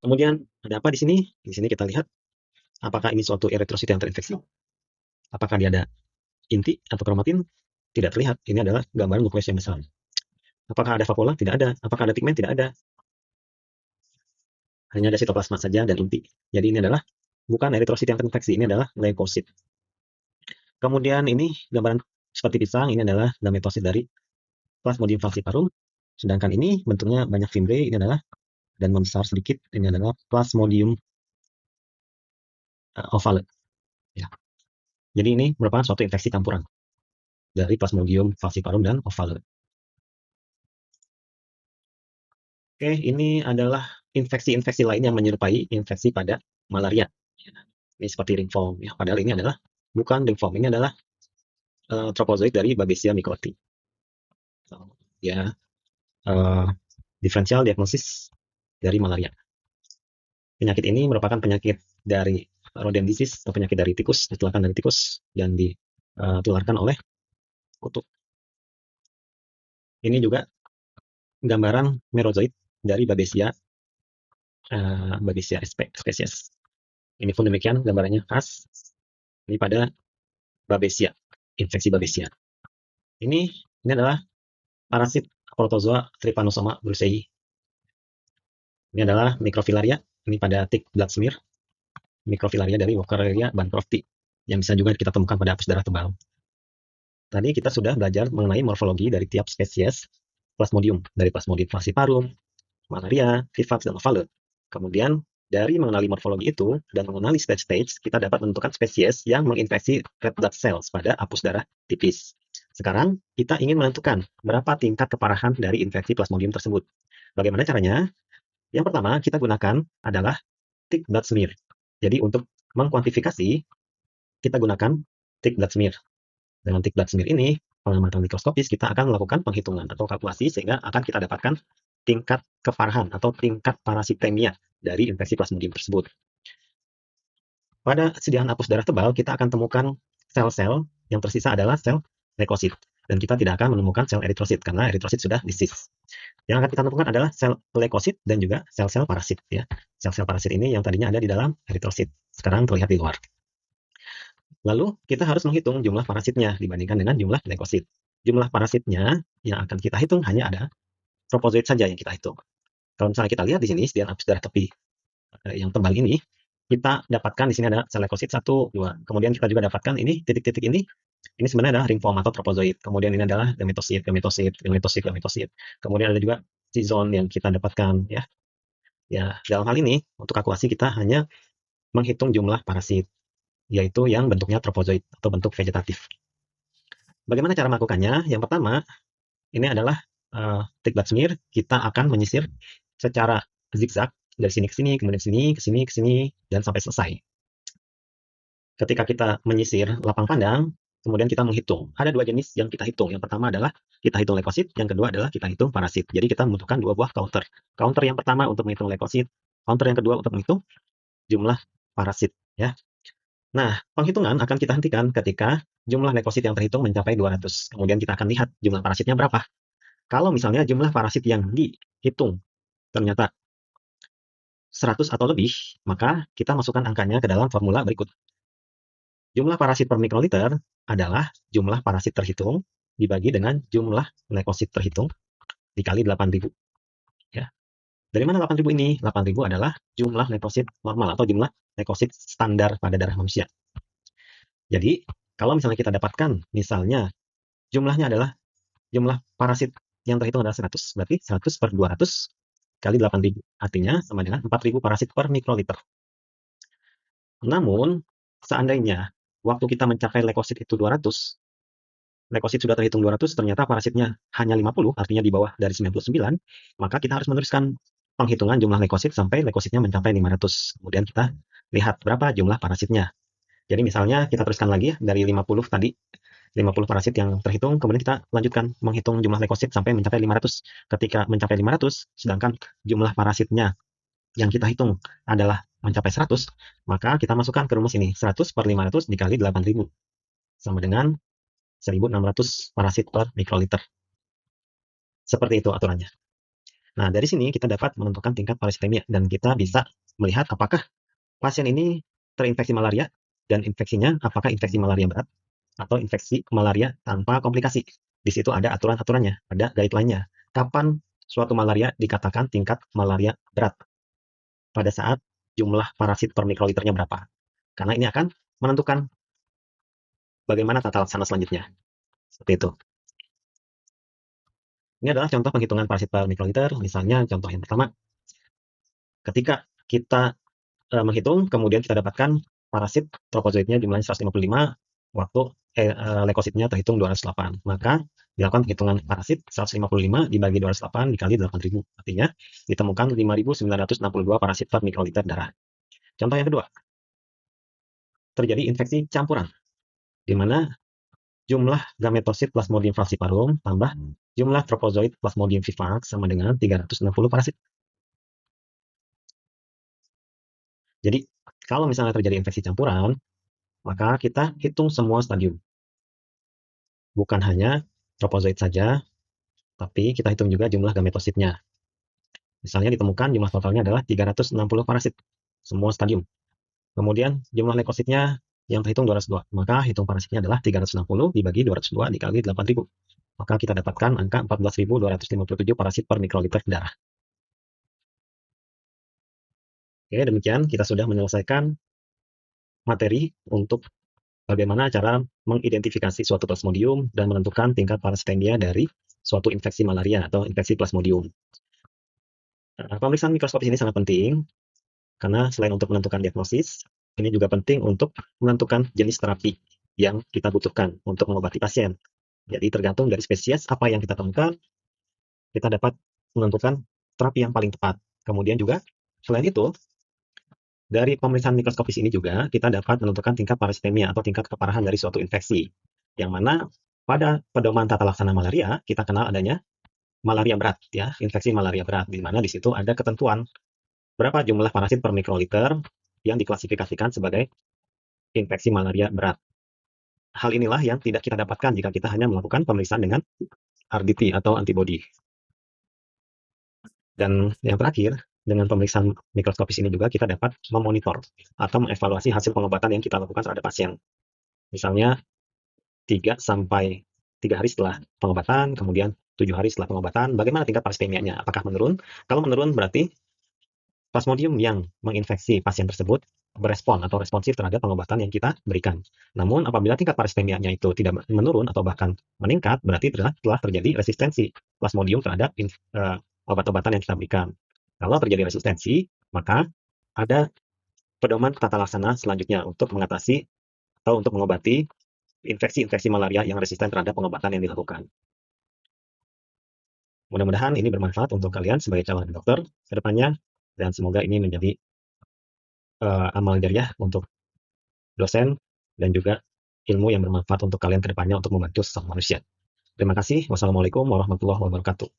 Kemudian ada apa di sini? Di sini kita lihat apakah ini suatu eritrosit yang terinfeksi. Apakah dia ada inti atau kromatin? Tidak terlihat. Ini adalah gambaran nukleus yang besar. Apakah ada vakuola? Tidak ada. Apakah ada pigmen? Tidak ada. Hanya ada sitoplasma saja dan inti. Jadi ini adalah bukan eritrosit yang terinfeksi, ini adalah leukosit. Kemudian ini gambaran seperti pisang, ini adalah gametosit dari Plasmodium falciparum. Sedangkan ini bentuknya banyak fimbre, ini adalah dan membesar sedikit, ini adalah Plasmodium ovale. Ya. Jadi ini merupakan suatu infeksi campuran dari Plasmodium falciparum dan ovale. Oke, ini adalah infeksi-infeksi lain yang menyerupai infeksi pada malaria. Ini seperti ringworm, ya. Padahal ini adalah bukan ringworm, ini adalah tropozoid dari Babesia microti. Ya, diferensial diagnosis dari malaria. Penyakit ini merupakan penyakit dari rodent disease atau penyakit dari tikus, ditularkan dari tikus dan ditularkan oleh kutu. Ini juga gambaran merozoid dari Babesia spesies. Ini pun demikian gambarannya khas. Ini pada Babesia, infeksi Babesia. Ini adalah parasit Protozoa Trypanosoma brucei. Ini adalah microfilaria. Ini pada tick blood smear. Microfilaria dari Walkeria bancrofti yang bisa juga kita temukan pada hapus darah tebal. Tadi kita sudah belajar mengenai morfologi dari tiap spesies Plasmodium, dari Plasmodium falciparum, malaria, vivax, dan ovale. Kemudian dari mengenali morfologi itu dan mengenali stage-stage, kita dapat menentukan spesies yang menginfeksi red blood cells pada hapus darah tipis. Sekarang kita ingin menentukan berapa tingkat keparahan dari infeksi Plasmodium tersebut. Bagaimana caranya? Yang pertama kita gunakan adalah tick blood smear. Jadi untuk mengkuantifikasi, kita gunakan tick blood smear. Dengan tick blood smear ini, pengamatan mikroskopis, kita akan melakukan penghitungan atau kalkulasi sehingga akan kita dapatkan tingkat keparahan atau tingkat parasitemia dari infeksi Plasmodium tersebut. Pada sediaan hapus darah tebal, kita akan temukan sel-sel yang tersisa adalah sel leukosit. Dan kita tidak akan menemukan sel eritrosit karena eritrosit sudah disease. Yang akan kita temukan adalah sel leukosit dan juga sel-sel parasit. Ya. Sel-sel parasit ini yang tadinya ada di dalam eritrosit, sekarang terlihat di luar. Lalu kita harus menghitung jumlah parasitnya dibandingkan dengan jumlah leukosit. Jumlah parasitnya yang akan kita hitung hanya ada tropozoid saja yang kita hitung. Kalau misalnya kita lihat di sini sediaan hapus darah tepi yang tebal ini, kita dapatkan di sini ada sel leukosit 1, 2. Kemudian kita juga dapatkan ini titik-titik ini sebenarnya adalah ringworm atau tropozoid. Kemudian ini adalah gametosit. Kemudian ada juga zizon yang kita dapatkan ya. Ya, dalam hal ini untuk kalkulasi kita hanya menghitung jumlah parasit, yaitu yang bentuknya tropozoid atau bentuk vegetatif. Bagaimana cara melakukannya? Yang pertama, ini adalah tick blood smear. Kita akan menyisir secara zigzag dari sini ke sini, kemudian sini, ke sini, ke sini, dan sampai selesai. Ketika kita menyisir lapang pandang, kemudian kita menghitung. Ada dua jenis yang kita hitung. Yang pertama adalah kita hitung leukosit, yang kedua adalah kita hitung parasit. Jadi kita membutuhkan dua buah counter. Counter yang pertama untuk menghitung leukosit, counter yang kedua untuk menghitung jumlah parasit. Ya. Nah, penghitungan akan kita hentikan ketika jumlah leukosit yang terhitung mencapai 200. Kemudian kita akan lihat jumlah parasitnya berapa. Kalau misalnya jumlah parasit yang dihitung ternyata 100 atau lebih, maka kita masukkan angkanya ke dalam formula berikut. Jumlah parasit per mikroliter adalah jumlah parasit terhitung dibagi dengan jumlah leukosit terhitung dikali 8.000. Ya. Dari mana 8.000 ini? 8.000 adalah jumlah leukosit normal atau jumlah leukosit standar pada darah manusia. Jadi, kalau misalnya kita dapatkan, misalnya jumlahnya adalah jumlah parasit yang terhitung adalah 100, berarti 100 per 200 kali 8.000. Artinya sama dengan 4.000 parasit per mikroliter. Namun, seandainya waktu kita mencapai leukosit itu 200, leukosit sudah terhitung 200, ternyata parasitnya hanya 50, artinya di bawah dari 99, maka kita harus meneruskan penghitungan jumlah leukosit sampai leukositnya mencapai 500. Kemudian kita lihat berapa jumlah parasitnya. Jadi misalnya kita teruskan lagi dari 50 tadi, 50 parasit yang terhitung, kemudian kita lanjutkan menghitung jumlah leukosit sampai mencapai 500. Ketika mencapai 500, sedangkan jumlah parasitnya yang kita hitung adalah mencapai 100, maka kita masukkan ke rumus ini, 100 per 500 dikali 8.000, sama dengan 1.600 parasit per mikroliter. Seperti itu aturannya. Nah, dari sini kita dapat menentukan tingkat parasitemia dan kita bisa melihat apakah pasien ini terinfeksi malaria dan infeksinya apakah infeksi malaria berat atau infeksi malaria tanpa komplikasi. Di situ ada aturan-aturannya, ada guideline-nya. Kapan suatu malaria dikatakan tingkat malaria berat? Pada saat jumlah parasit per mikroliternya berapa? Karena ini akan menentukan bagaimana tata laksana selanjutnya. Seperti itu. Ini adalah contoh penghitungan parasit per mikroliter. Misalnya contoh yang pertama, ketika kita menghitung, kemudian kita dapatkan parasit tropozoitnya jumlahnya 155, waktu leukositnya terhitung 208. Maka dilakukan penghitungan parasit 155 dibagi 208 dikali 8.000. Artinya ditemukan 5.962 parasit per mikroliter darah. Contoh yang kedua, terjadi infeksi campuran, di mana jumlah gametosit Plasmodium falciparum tambah jumlah tropozoit Plasmodium vivax sama dengan 360 parasit. Jadi, kalau misalnya terjadi infeksi campuran, maka kita hitung semua stadium. Bukan hanya tropozoit saja, tapi kita hitung juga jumlah gametositnya. Misalnya ditemukan jumlah totalnya adalah 360 parasit, semua stadium. Kemudian jumlah leukositnya yang terhitung 202, maka hitung parasitnya adalah 360 dibagi 202 dikali 8.000. Maka kita dapatkan angka 14.257 parasit per mikroliter darah. Oke, demikian kita sudah menyelesaikan materi untuk bagaimana cara mengidentifikasi suatu plasmodium dan menentukan tingkat parasitemia dari suatu infeksi malaria atau infeksi plasmodium. Pemeriksaan mikroskopis ini sangat penting karena selain untuk menentukan diagnosis, ini juga penting untuk menentukan jenis terapi yang kita butuhkan untuk mengobati pasien. Jadi tergantung dari spesies apa yang kita temukan, kita dapat menentukan terapi yang paling tepat. Kemudian juga selain itu, dari pemeriksaan mikroskopis ini juga kita dapat menentukan tingkat parasitemia atau tingkat keparahan dari suatu infeksi. Yang mana pada pedoman tata laksana malaria kita kenal adanya malaria berat ya, infeksi malaria berat, di mana di situ ada ketentuan berapa jumlah parasit per mikroliter yang diklasifikasikan sebagai infeksi malaria berat. Hal inilah yang tidak kita dapatkan jika kita hanya melakukan pemeriksaan dengan RDT atau antibody. Dan yang terakhir, dengan pemeriksaan mikroskopis ini juga kita dapat memonitor atau mengevaluasi hasil pengobatan yang kita lakukan terhadap pasien. Misalnya 3 sampai 3 hari setelah pengobatan, kemudian 7 hari setelah pengobatan, bagaimana tingkat parasitemianya? Apakah menurun? Kalau menurun berarti plasmodium yang menginfeksi pasien tersebut berespon atau responsif terhadap pengobatan yang kita berikan. Namun apabila tingkat parasitemianya itu tidak menurun atau bahkan meningkat, berarti telah terjadi resistensi plasmodium terhadap obat-obatan yang kita berikan. Kalau terjadi resistensi, maka ada pedoman tata laksana selanjutnya untuk mengatasi atau untuk mengobati infeksi-infeksi malaria yang resisten terhadap pengobatan yang dilakukan. Mudah-mudahan ini bermanfaat untuk kalian sebagai calon dokter ke depannya, dan semoga ini menjadi amal jariah untuk dosen dan juga ilmu yang bermanfaat untuk kalian ke depannya untuk membantu sesama manusia. Terima kasih. Wassalamualaikum warahmatullahi wabarakatuh.